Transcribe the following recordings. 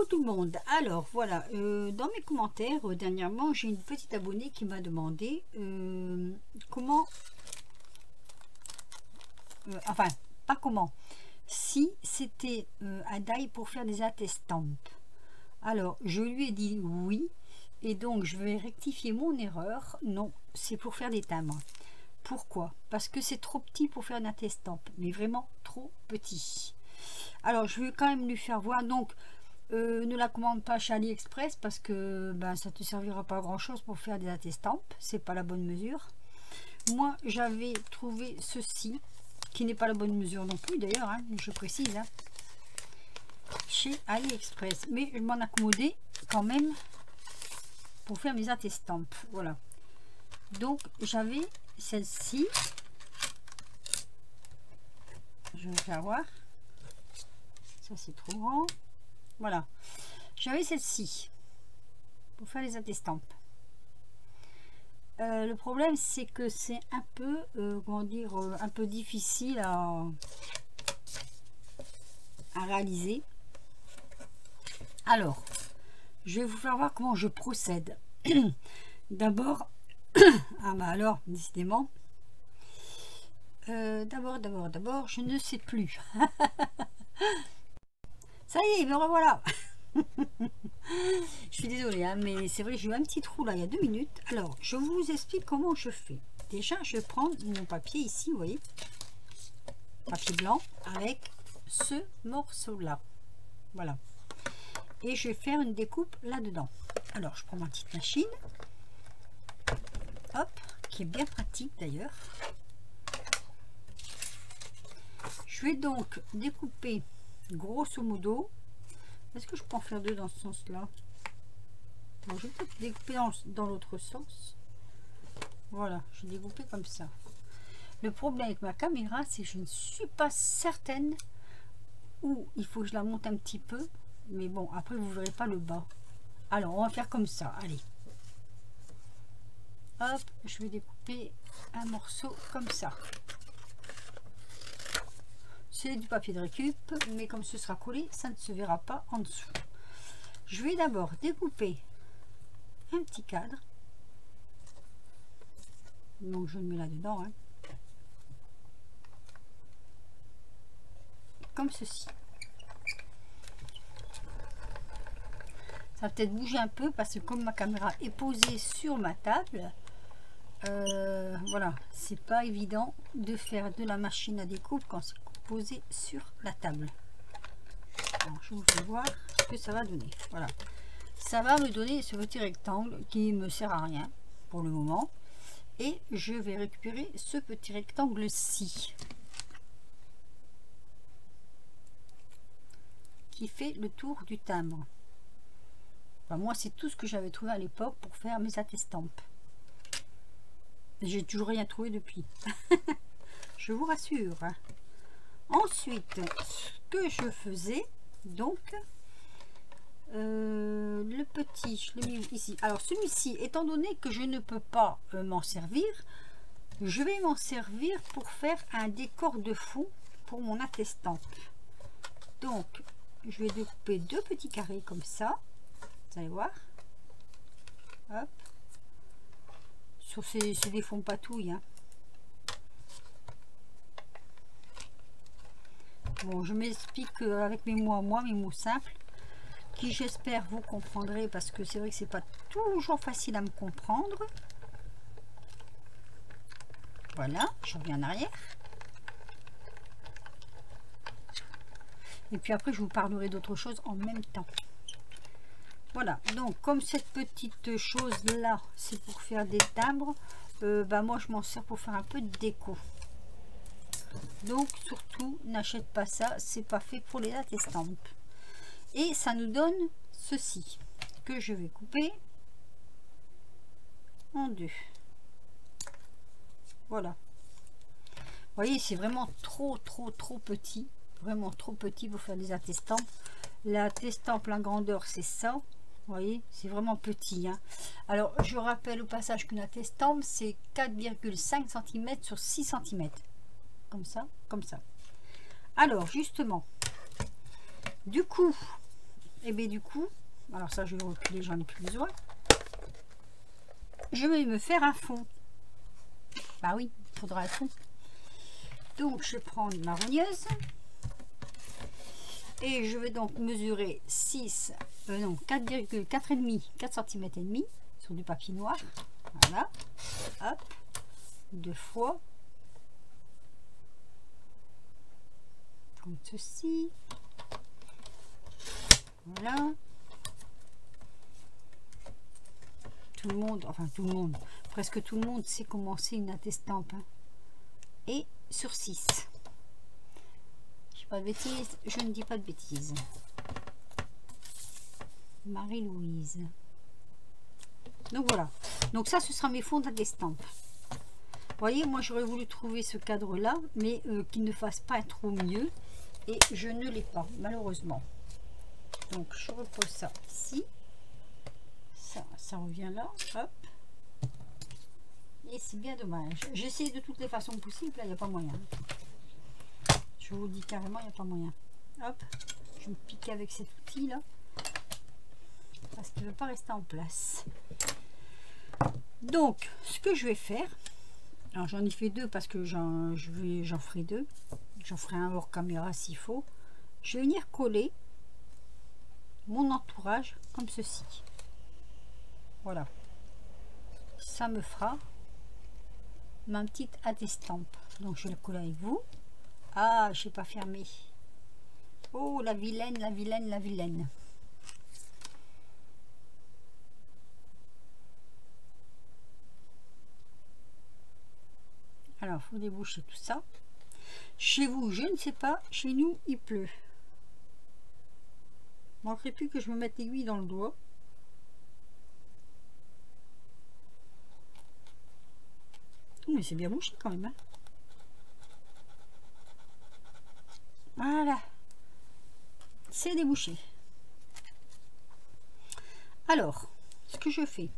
Coucou tout le monde. Alors voilà, dans mes commentaires dernièrement, j'ai une petite abonnée qui m'a demandé comment, enfin pas comment, si c'était un die pour faire des attestampes. Alors je lui ai dit oui, et donc je vais rectifier mon erreur. Non, c'est pour faire des timbres. Pourquoi? Parce que c'est trop petit pour faire une attestampe, mais vraiment trop petit. Alors je vais quand même lui faire voir. Donc ne la commande pas chez AliExpress parce que ben, ça te servira pas à grand chose pour faire des attestampes, c'est pas la bonne mesure. Moi j'avais trouvé ceci qui n'est pas la bonne mesure non plus d'ailleurs, hein, je précise, hein, chez AliExpress, mais je m'en accommodais quand même pour faire mes attestampes. Voilà, donc j'avais celle-ci, je vais faire voir, ça c'est trop grand. Voilà, j'avais celle-ci pour faire les attestampes. Le problème c'est que c'est un peu comment dire, un peu difficile à réaliser. Alors je vais vous faire voir comment je procède. D'abord ah bah alors décidément d'abord je ne sais plus. Ça y est, me revoilà. Je suis désolée, hein, mais c'est vrai, j'ai eu un petit trou là il y a 2 minutes. Alors, je vous explique comment je fais. Déjà, je vais prendre mon papier ici, vous voyez, papier blanc, avec ce morceau-là. Voilà. Et je vais faire une découpe là-dedans. Alors, je prends ma petite machine. Hop, qui est bien pratique d'ailleurs. Je vais donc découper grosso modo. Est-ce que je peux en faire 2 dans ce sens là? Bon, je vais peut-être découper dans l'autre sens. Voilà, je vais découper comme ça. Le problème avec ma caméra, c'est que je ne suis pas certaine où il faut que je la monte un petit peu, mais bon, après vous verrez pas le bas. Alors on va faire comme ça, allez. Hop, je vais découper un morceau comme ça. C'est du papier de récup, mais comme ce sera collé, ça ne se verra pas en dessous. Je vais d'abord découper un petit cadre. Donc je le mets là-dedans, hein. Comme ceci. Ça va peut-être bouger un peu parce que comme ma caméra est posée sur ma table, voilà, c'est pas évident de faire de la machine à découpe quand c'est posé sur la table. Alors, je vous fais voir ce que ça va donner. Voilà, ça va me donner ce petit rectangle qui me sert à rien pour le moment, et je vais récupérer ce petit rectangle ci qui fait le tour du timbre. Enfin, moi c'est tout ce que j'avais trouvé à l'époque pour faire mes attestampes. J'ai toujours rien trouvé depuis. Je vous rassure, hein. Ensuite, ce que je faisais, donc, le petit, je l'ai mis ici. Alors, celui-ci, étant donné que je ne peux pas m'en servir, je vais m'en servir pour faire un décor de fond pour mon attestampe. Donc, je vais découper 2 petits carrés comme ça. Vous allez voir. Hop. Sur c'est des fonds patouilles, hein. Bon, je m'explique avec mes mots simples, qui j'espère vous comprendrez, parce que c'est vrai que c'est pas toujours facile à me comprendre. Voilà, je reviens en arrière. Et puis après, je vous parlerai d'autre chose en même temps. Voilà, donc comme cette petite chose là, c'est pour faire des timbres, bah moi je m'en sers pour faire un peu de déco. Donc surtout n'achète pas ça, c'est pas fait pour les attestampes. Et ça nous donne ceci que je vais couper en 2. Voilà, vous voyez, c'est vraiment trop petit, vraiment trop petit pour faire des attestampes. L'attestampe, la grandeur c'est ça, vous voyez, c'est vraiment petit, hein. Alors je rappelle au passage qu'une attestampe c'est 4,5 cm sur 6 cm. Comme ça, comme ça. Alors justement, du coup, Et bien du coup, alors ça je vais reculer, j'en ai plus besoin. Je vais me faire un fond. Bah oui, il faudra un fond. Donc je vais prendre ma rogneuse. Et je vais donc mesurer 4,5 cm et demi sur du papier noir. Voilà. Hop. 2 fois. Comme ceci. Voilà. Tout le monde, enfin tout le monde, presque tout le monde sait comment c'est une attestampe. Hein. Et sur 6. Je dis pas de bêtises, je ne dis pas de bêtises. Marie-Louise. Donc voilà. Donc ça, ce sera mes fonds d'attestampe. Vous voyez, moi j'aurais voulu trouver ce cadre-là, mais qu'il ne fasse pas trop mieux. Et je ne l'ai pas, malheureusement. Donc je repose ça ici. Ça revient là. Hop. Et c'est bien dommage. J'essaie de toutes les façons possibles. Là, il n'y a pas moyen. Je vous dis carrément, il n'y a pas moyen. Hop. Je me pique avec cet outil-là. Parce qu'il ne veut pas rester en place. Donc, ce que je vais faire... Alors, j'en ai fait 2 parce que j'en ferai 2. J'en ferai un hors caméra s'il faut. Je vais venir coller mon entourage comme ceci. Voilà. Ça me fera ma petite attestampe. Donc, je vais le coller avec vous. Ah, je n'ai pas fermé. Oh, la vilaine, la vilaine, la vilaine. Alors, il faut déboucher tout ça. Chez vous, je ne sais pas. Chez nous, il pleut. Il ne manquerait plus que je me mette l'aiguille dans le doigt. Oh, mais c'est bien bouché quand même. Hein. Voilà. C'est débouché. Alors, ce que je fais,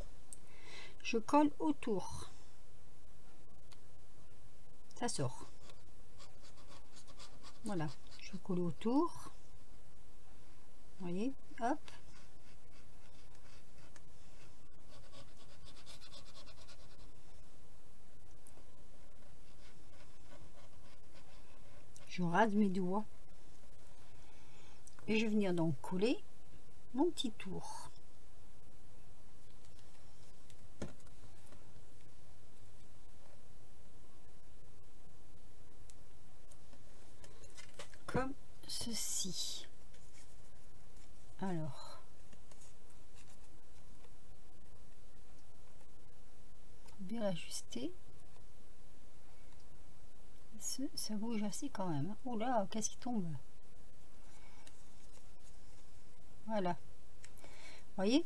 je colle autour. Ça sort. Voilà, je colle autour. Vous voyez, hop. Je rase mes doigts. Et je vais venir donc coller mon petit tour. Comme ceci. Alors, bien ajuster. Ça bouge assez quand même. Oh là, qu'est-ce qui tombe? Voilà. Vous voyez?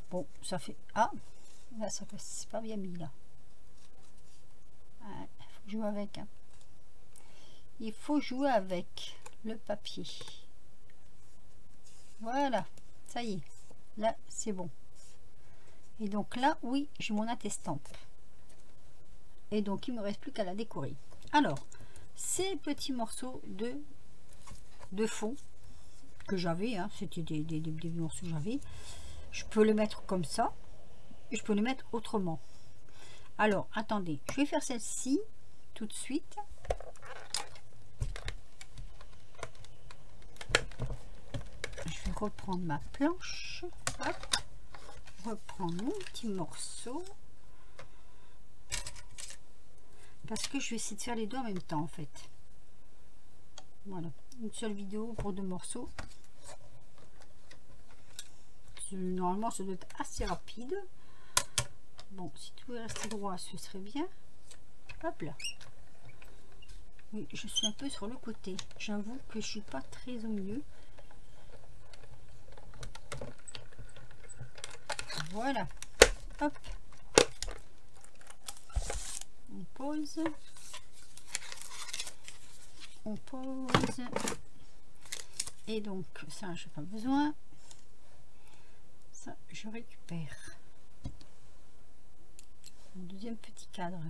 Bon, ça fait... Ah, là, ça fait... C'est pas bien mis, là. Il faut jouer avec. Hein. Il faut jouer avec le papier. Voilà. Ça y est. Là, c'est bon. Et donc là, oui, j'ai mon attestampe. Et donc, il me reste plus qu'à la décorer. Alors, ces petits morceaux de fond que j'avais, hein, c'était des morceaux que j'avais, je peux le mettre comme ça et je peux le mettre autrement. Alors, attendez, je vais faire celle-ci tout de suite. Je vais reprendre ma planche. Hop, reprendre mon petit morceau. Parce que je vais essayer de faire les deux en même temps en fait. Voilà, une seule vidéo pour 2 morceaux. Normalement ça doit être assez rapide. Bon, si tout est resté droit, ce serait bien. Hop là. Oui, je suis un peu sur le côté. J'avoue que je suis pas très au mieux. Voilà. Hop. On pose. On pose. Et donc, ça, je n'ai pas besoin. Ça, je récupère. Mon deuxième petit cadre.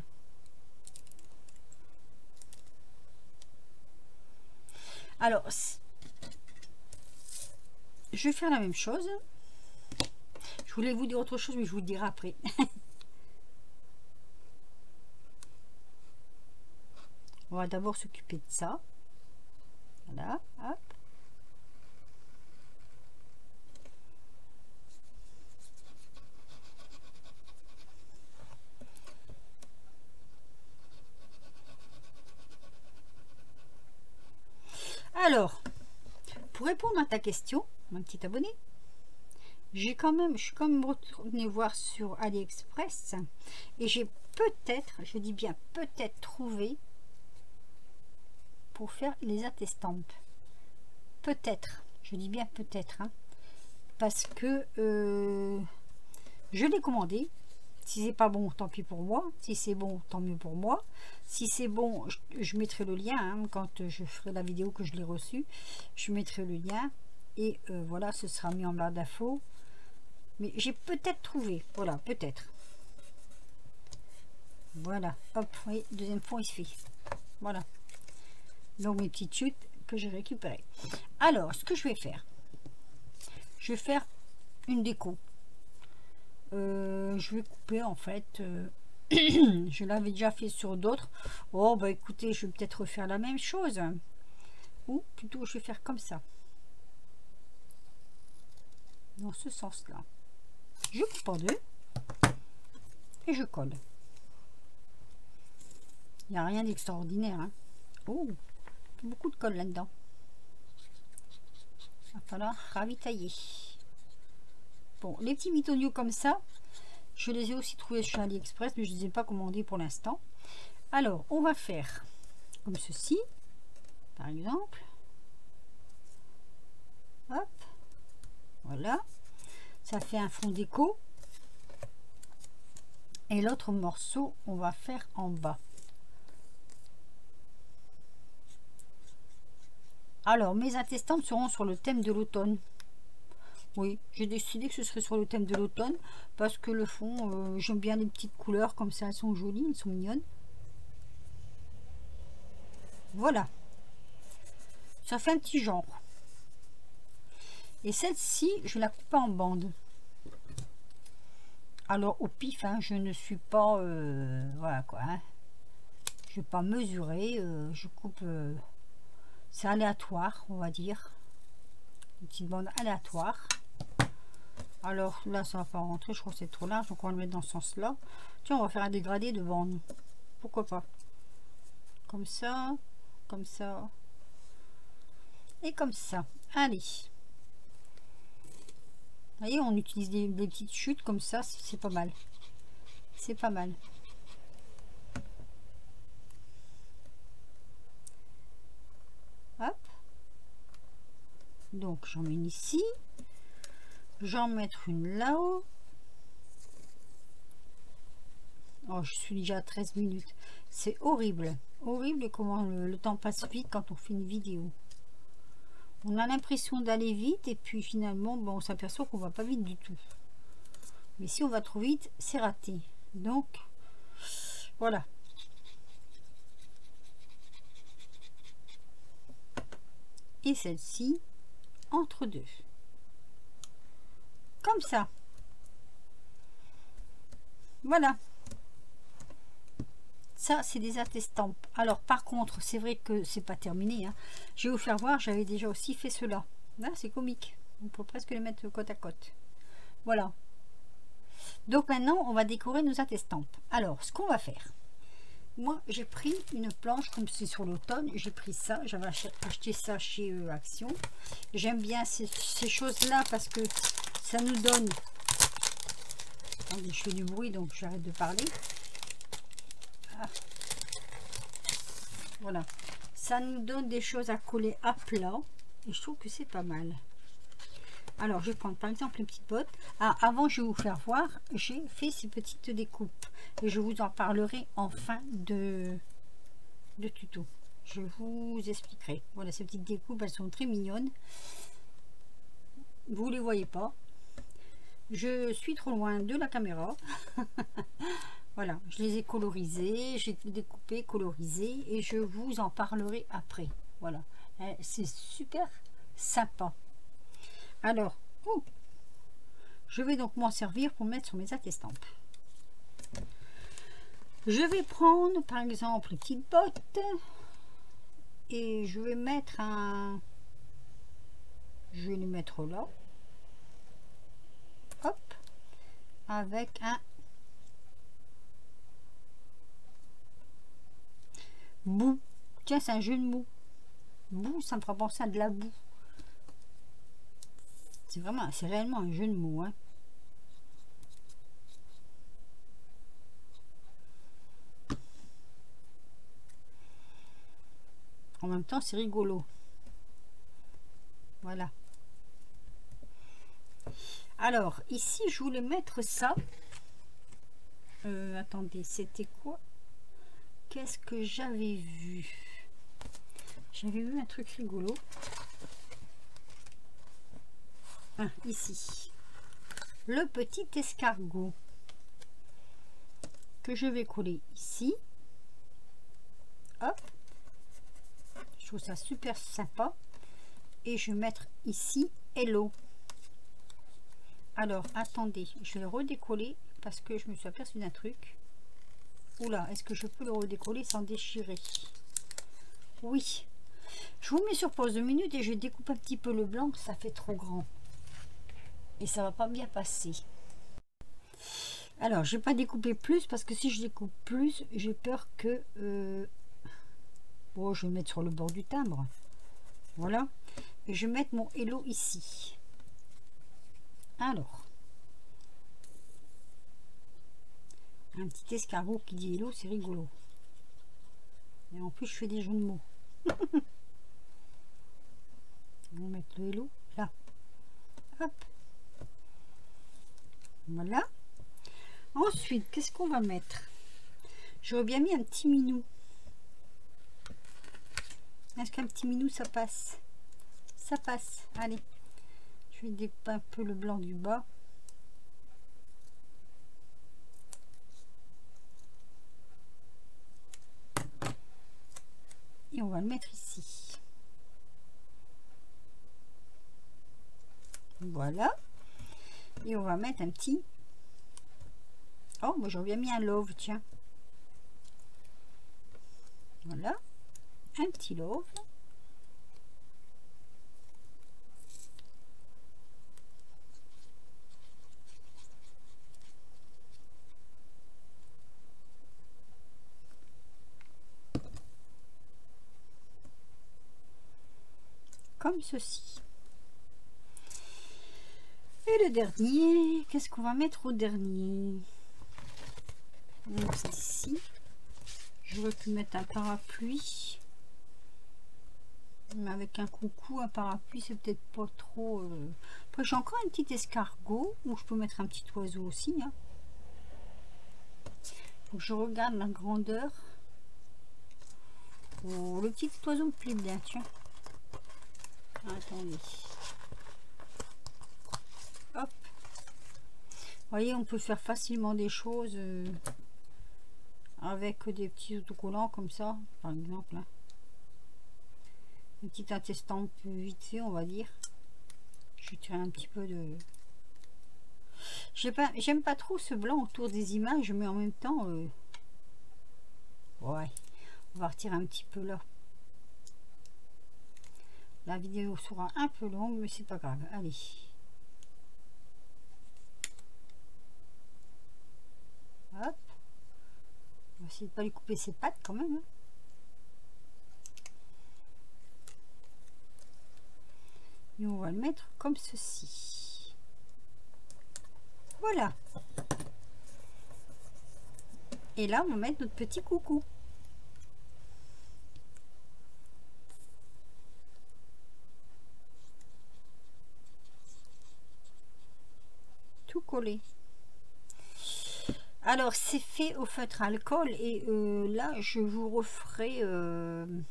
Alors, je vais faire la même chose. Je voulais vous dire autre chose, mais je vous le dirai après. On va d'abord s'occuper de ça. Voilà, hop. Alors, pour répondre à ta question, mon petit abonné, je suis quand même retournée voir sur AliExpress et j'ai peut-être, je dis bien peut-être trouvé pour faire les attestampes. Peut-être, je dis bien peut-être, hein, parce que je l'ai commandé. Si c'est pas bon, tant pis pour moi. Si c'est bon, tant mieux pour moi. Si c'est bon, je mettrai le lien, hein, quand je ferai la vidéo que je l'ai reçu. Je mettrai le lien et voilà, ce sera mis en barre d'infos. Mais j'ai peut-être trouvé, voilà, peut-être. Voilà, hop, oui, deuxième fond il se fait. Voilà. Donc mes petites chutes que j'ai récupérées. Alors, ce que je vais faire, je vais faire une déco. Je vais couper en fait. Je l'avais déjà fait sur d'autres. Oh bah écoutez, je vais peut-être refaire la même chose. Ou plutôt, je vais faire comme ça. Dans ce sens-là. Je coupe en deux. Et je colle. Il n'y a rien d'extraordinaire. Hein. Oh, beaucoup de colle là-dedans. Il va falloir ravitailler. Bon, les petits bitonniaux comme ça, je les ai aussi trouvés sur AliExpress, mais je ne les ai pas commandés pour l'instant. Alors, on va faire comme ceci, par exemple. Hop, voilà. Ça fait un fond déco. Et l'autre morceau, on va faire en bas. Alors, mes attestampes seront sur le thème de l'automne. Oui, j'ai décidé que ce serait sur le thème de l'automne parce que le fond, j'aime bien les petites couleurs comme ça, elles sont jolies, elles sont mignonnes. Voilà. Ça fait un petit genre. Et celle-ci, je la coupe en bandes. Alors au pif, hein, je ne suis pas... voilà quoi. Hein. Je ne vais pas mesurer. Je coupe... c'est aléatoire, on va dire. Une petite bande aléatoire. Alors là, ça va pas rentrer. Je crois que c'est trop large. Donc on va le mettre dans ce sens-là. Tiens, on va faire un dégradé de bande. Pourquoi pas. Comme ça. Comme ça. Et comme ça. Allez. Vous voyez, on utilise des petites chutes comme ça. C'est pas mal. C'est pas mal. Hop. Donc j'en mets une ici. J'en mettre une là-haut. Oh, je suis déjà à 13 minutes. C'est horrible. Horrible comment le temps passe vite quand on fait une vidéo. On a l'impression d'aller vite et puis finalement, bon, on s'aperçoit qu'on va pas vite du tout. Mais si on va trop vite, c'est raté. Donc, voilà. Et celle-ci, entre deux. Comme ça. Voilà. Ça, c'est des attestampes. Alors, par contre, c'est vrai que c'est pas terminé. Hein. Je vais vous faire voir, j'avais déjà aussi fait cela. Là, c'est comique. On peut presque les mettre côte à côte. Voilà. Donc maintenant, on va décorer nos attestampes. Alors, ce qu'on va faire. Moi, j'ai pris une planche, comme c'est sur l'automne. J'ai pris ça. J'avais acheté ça chez Action. J'aime bien ces choses-là parce que ça nous donne... Attendez, je fais du bruit, donc j'arrête de parler. Ah. Voilà, ça nous donne des choses à coller à plat et je trouve que c'est pas mal. Alors je vais prendre par exemple une petite botte. Ah, avant je vais vous faire voir, j'ai fait ces petites découpes et je vous en parlerai en fin de tuto. Je vous expliquerai. Voilà, ces petites découpes, elles sont très mignonnes. Vous les voyez pas, je suis trop loin de la caméra. Voilà, je les ai colorisés, j'ai découpé, colorisé et je vous en parlerai après. Voilà, c'est super sympa. Alors, je vais donc m'en servir pour mettre sur mes attestampes. Je vais prendre par exemple une petite botte et je vais mettre un... Je vais le mettre là. Hop. Avec un bout. Tiens, c'est un jeu de mots. Bout, ça me fera penser à de la boue. C'est réellement un jeu de mots, hein. En même temps, c'est rigolo. Voilà. Alors, ici, je voulais mettre ça. Attendez, c'était quoi? Qu'est-ce que j'avais vu? J'avais vu un truc rigolo. Ah, ici. Le petit escargot. Que je vais coller ici. Hop. Je trouve ça super sympa. Et je vais mettre ici Hello. Alors, attendez, je vais le redécoller parce que je me suis aperçue d'un truc. Oula, est-ce que je peux le redécoller sans déchirer? Oui. Je vous mets sur pause 2 minutes et je découpe un petit peu le blanc, ça fait trop grand. Et ça va pas bien passer. Alors, je vais pas découper plus parce que si je découpe plus, j'ai peur que... Bon, je vais mettre sur le bord du timbre. Voilà. Et je vais mettre mon Hello ici. Alors. Un petit escargot qui dit Hello, c'est rigolo. Et en plus, je fais des jeux de mots. On va mettre le Hello là. Hop. Voilà. Ensuite, qu'est-ce qu'on va mettre? J'aurais bien mis un petit minou. Est-ce qu'un petit minou, ça passe? Ça passe. Allez. Je vais découper un peu le blanc du bas. Et on va le mettre ici. Voilà. Et on va mettre un petit... Oh, moi j'aurais bien mis un love, tiens. Voilà. Un petit love. Comme ceci. Et le dernier, qu'est-ce qu'on va mettre au dernier? C'est ici. J'aurais pu mettre un parapluie. Mais avec un coucou, un parapluie, c'est peut-être pas trop... Après, j'ai encore un petit escargot, où je peux mettre un petit oiseau aussi. Hein. Faut que je regarde la grandeur. Oh, le petit oiseau me plaît bien, tiens. Attendez. Hop. Vous voyez, on peut faire facilement des choses avec des petits autocollants comme ça, par exemple. Hein. Une petite attestampe vite fait, on va dire. Je vais tirer un petit peu de... J'aime pas trop ce blanc autour des images, mais en même temps... Ouais, on va retirer un petit peu là. La vidéo sera un peu longue, mais c'est pas grave. Allez. Hop. On va essayer de pas lui couper ses pattes quand même. Hein. Et on va le mettre comme ceci. Voilà. Et là, on va mettre notre petit coucou. Tout collé. Alors, c'est fait au feutre à alcool et là, je vous referai une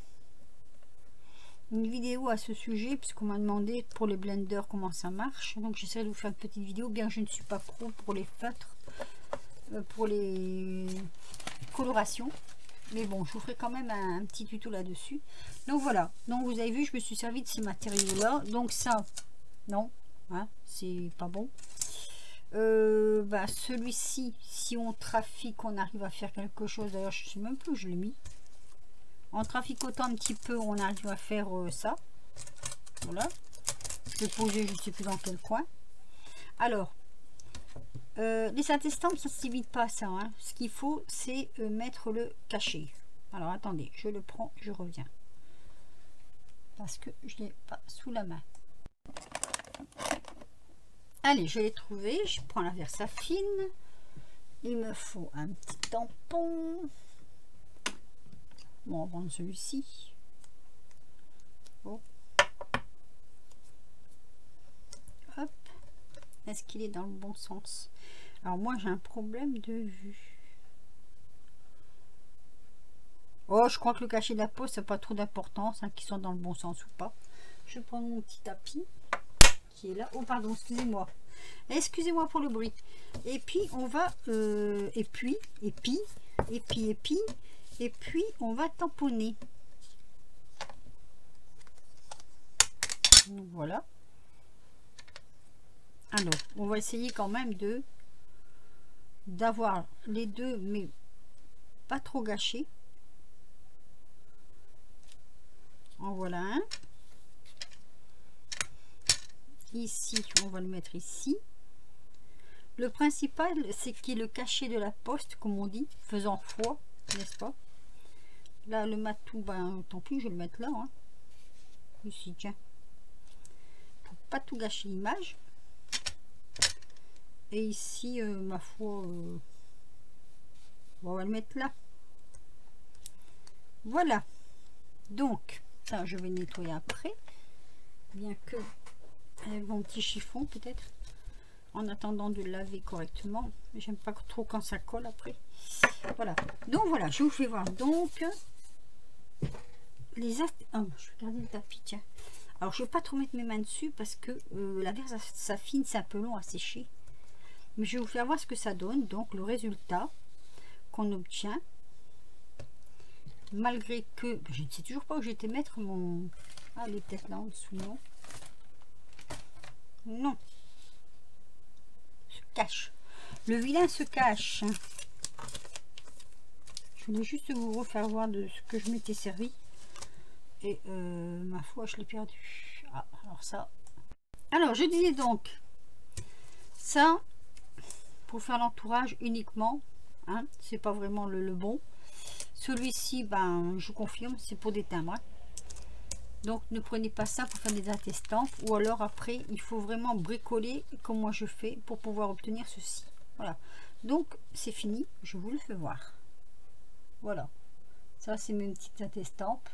vidéo à ce sujet puisqu'on m'a demandé pour les blenders comment ça marche. Donc, j'essaierai de vous faire une petite vidéo, bien que je ne suis pas pro pour les feutres, pour les colorations. Mais bon, je vous ferai quand même un petit tuto là-dessus. Donc, voilà. Donc, vous avez vu, je me suis servi de ces matériaux-là. Donc, ça, non. hein, c'est pas bon. Celui-ci, si on trafique, on arrive à faire quelque chose. D'ailleurs, je sais même plus où je l'ai mis. En traficotant un petit peu, on arrive à faire ça. Voilà. Je vais poser, je ne sais plus dans quel coin. Alors, les attestants, ça ne s'évite pas ça. Hein. Ce qu'il faut, c'est mettre le cachet. Alors, attendez, je le prends, je reviens. Parce que je n'ai pas sous la main. Allez, je l'ai trouvé. Je prends la Versafine. Il me faut un petit tampon. Bon, on va prendre celui-ci. Oh. Hop. Est-ce qu'il est dans le bon sens? Alors moi, j'ai un problème de vue. Oh, je crois que le cachet de la peau, c'est pas trop d'importance, hein, qu'ils sont dans le bon sens ou pas. Je prends mon petit tapis qui est là. Oh, pardon, excusez-moi. Excusez-moi pour le bruit. Et puis, on va... et puis, on va tamponner. Donc, voilà. Alors, on va essayer quand même d'avoir les deux, mais pas trop gâchés. En voilà un. Ici, on va le mettre ici. Le principal, c'est qu'il est le cachet de la poste, comme on dit, faisant foi, n'est-ce pas? Là, le matou, ben, tant pis, je vais le mettre là. Hein. Ici, tiens. Pour pas tout gâcher l'image. Et ici, ma foi, on va le mettre là. Voilà. Donc, ça, je vais nettoyer après. Bien que, avec mon petit chiffon, peut-être. En attendant de laver correctement. J'aime pas trop quand ça colle après. Voilà. Donc, voilà, je vous fais voir. Donc, les oh, je vais garder le tapis, tiens. Alors, je vais pas trop mettre mes mains dessus parce que la Versafine, c'est un peu long à sécher. Mais je vais vous faire voir ce que ça donne. Donc, le résultat qu'on obtient. Malgré que je ne sais toujours pas où j'étais mettre mon... Ah, il est peut-être là en dessous, non? Non. Se cache. Le vilain se cache. Je voulais juste vous refaire voir de ce que je m'étais servi. Et ma foi, je l'ai perdu. Ah, alors ça. Alors, je disais donc, ça, pour faire l'entourage uniquement, hein, c'est pas vraiment le bon. Celui-ci, ben, je confirme, c'est pour des timbres. Hein. Donc, ne prenez pas ça pour faire des attestants. Ou alors, après, il faut vraiment bricoler comme moi je fais pour pouvoir obtenir ceci. Voilà. Donc, c'est fini. Je vous le fais voir. Voilà. Ça, c'est mes petites attestampes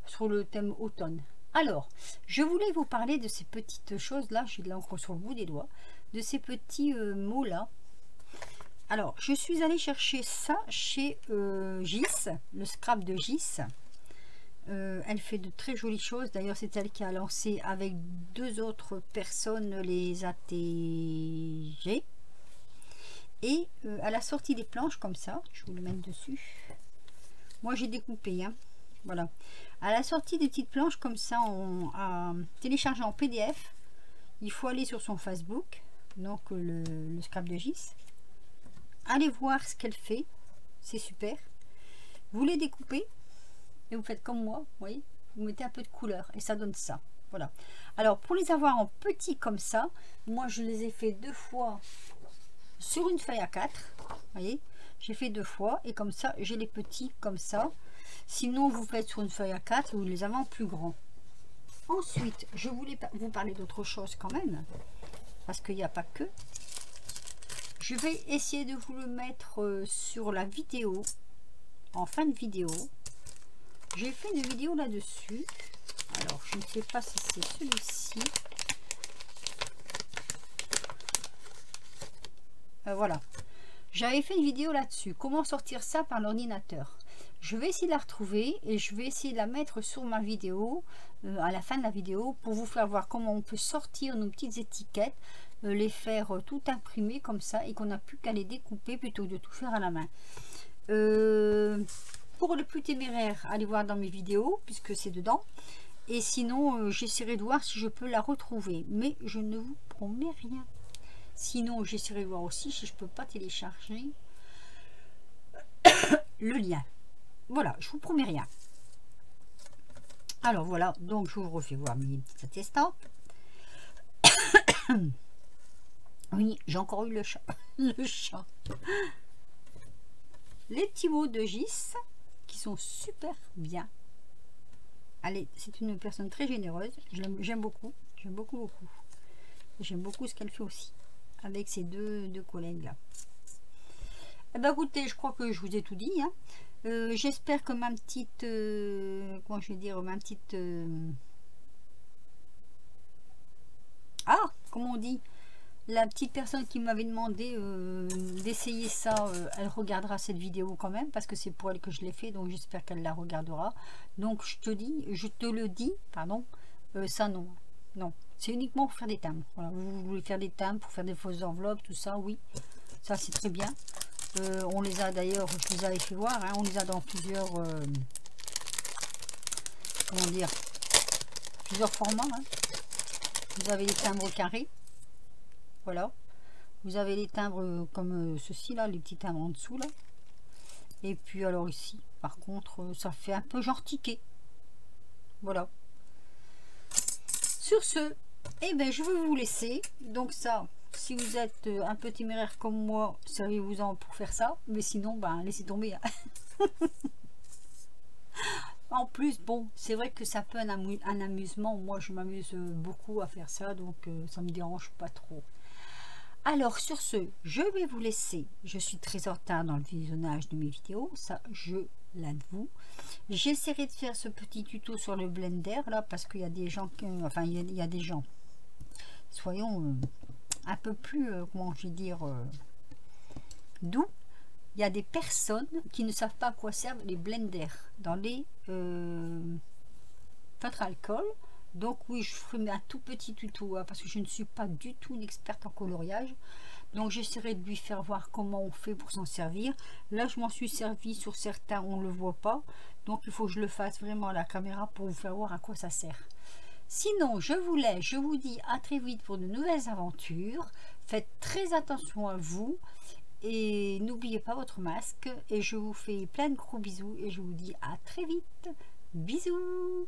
sur le thème automne. Alors, je voulais vous parler de ces petites choses-là. J'ai de l'encre sur le bout des doigts. De ces petits mots-là. Alors, je suis allée chercher ça chez Gis, le scrap de Gis. Elle fait de très jolies choses. D'ailleurs, c'est elle qui a lancé avec 2 autres personnes les ATG. Et elle a sorti des planches comme ça. Je vais vous le mettre dessus. Moi, j'ai découpé. Hein. Voilà. Elle a sorti des petites planches comme ça à télécharger en PDF. Il faut aller sur son Facebook. Donc, le scrap de Gis. Allez voir ce qu'elle fait, c'est super. Vous les découpez et vous faites comme moi, vous voyez, vous mettez un peu de couleur et ça donne ça. Voilà. Alors pour les avoir en petit comme ça, moi je les ai fait 2 fois sur une feuille A4. Vous voyez, j'ai fait 2 fois et comme ça j'ai les petits comme ça. Sinon vous faites sur une feuille A4 et vous les avez en plus grand. Ensuite, je voulais vous parler d'autre chose quand même, parce qu'il n'y a pas que. Je vais essayer de vous le mettre sur la vidéo, en fin de vidéo. J'ai fait une vidéo là-dessus. Alors, je ne sais pas si c'est celui-ci. Voilà. J'avais fait une vidéo là-dessus. Comment sortir ça par l'ordinateur. Je vais essayer de la retrouver et je vais essayer de la mettre sur ma vidéo, à la fin de la vidéo, pour vous faire voir comment on peut sortir nos petites étiquettes, les faire tout imprimer comme ça et qu'on n'a plus qu'à les découper plutôt que de tout faire à la main. Pour le plus téméraire, allez voir dans mes vidéos puisque c'est dedans. Et sinon, j'essaierai de voir si je peux la retrouver. Mais je ne vous promets rien. Sinon, j'essaierai de voir aussi si je peux pas télécharger le lien. Voilà, je vous promets rien. Alors voilà, donc je vous refais voir mes petites estampes. Oui, j'ai encore eu le chat. Le chat. Les petits mots de Gis qui sont super bien. Allez, c'est une personne très généreuse. J'aime beaucoup. J'aime beaucoup, beaucoup. J'aime beaucoup ce qu'elle fait aussi. Avec ses deux collègues là. Eh ben écoutez, je crois que je vous ai tout dit. Hein. J'espère que ma petite... comment je vais dire, ma petite... ah, comment on dit, la petite personne qui m'avait demandé d'essayer ça, elle regardera cette vidéo quand même, parce que c'est pour elle que je l'ai fait, donc j'espère qu'elle la regardera. Donc je te le dis, pardon, ça non, non, c'est uniquement pour faire des timbres. Voilà, vous voulez faire des timbres pour faire des fausses enveloppes, tout ça, oui, ça c'est très bien. On les a d'ailleurs, je vous avais fait voir, hein, on les a dans plusieurs, comment dire, plusieurs formats. Hein. Vous avez les timbres carrés, voilà. Vous avez les timbres comme ceci là, les petits timbres en dessous là. Et puis alors ici, par contre, ça fait un peu genre ticket. Voilà. Sur ce, eh ben, je vais vous laisser. Donc ça, si vous êtes un peu téméraire comme moi, servez-vous-en pour faire ça. Mais sinon, ben, laissez tomber. Hein. En plus, bon, c'est vrai que ça peut un amusement. Moi, je m'amuse beaucoup à faire ça, donc ça me dérange pas trop. Alors, sur ce, je vais vous laisser. Je suis très en retard dans le visionnage de mes vidéos, ça, je l'avoue. J'essaierai de faire ce petit tuto sur le Blender, là, parce qu'il y a des gens, enfin, il y a des gens, soyons un peu plus, comment je vais dire, doux. Il y a des personnes qui ne savent pas à quoi servent les blenders dans les peintres à alcool. Donc oui, je ferai un tout petit tuto hein, parce que je ne suis pas du tout une experte en coloriage. Donc j'essaierai de lui faire voir comment on fait pour s'en servir. Là, je m'en suis servi sur certains, on ne le voit pas. Donc il faut que je le fasse vraiment à la caméra pour vous faire voir à quoi ça sert. Sinon, je vous laisse, je vous dis à très vite pour de nouvelles aventures. Faites très attention à vous. Et n'oubliez pas votre masque et je vous fais plein de gros bisous et je vous dis à très vite. Bisous.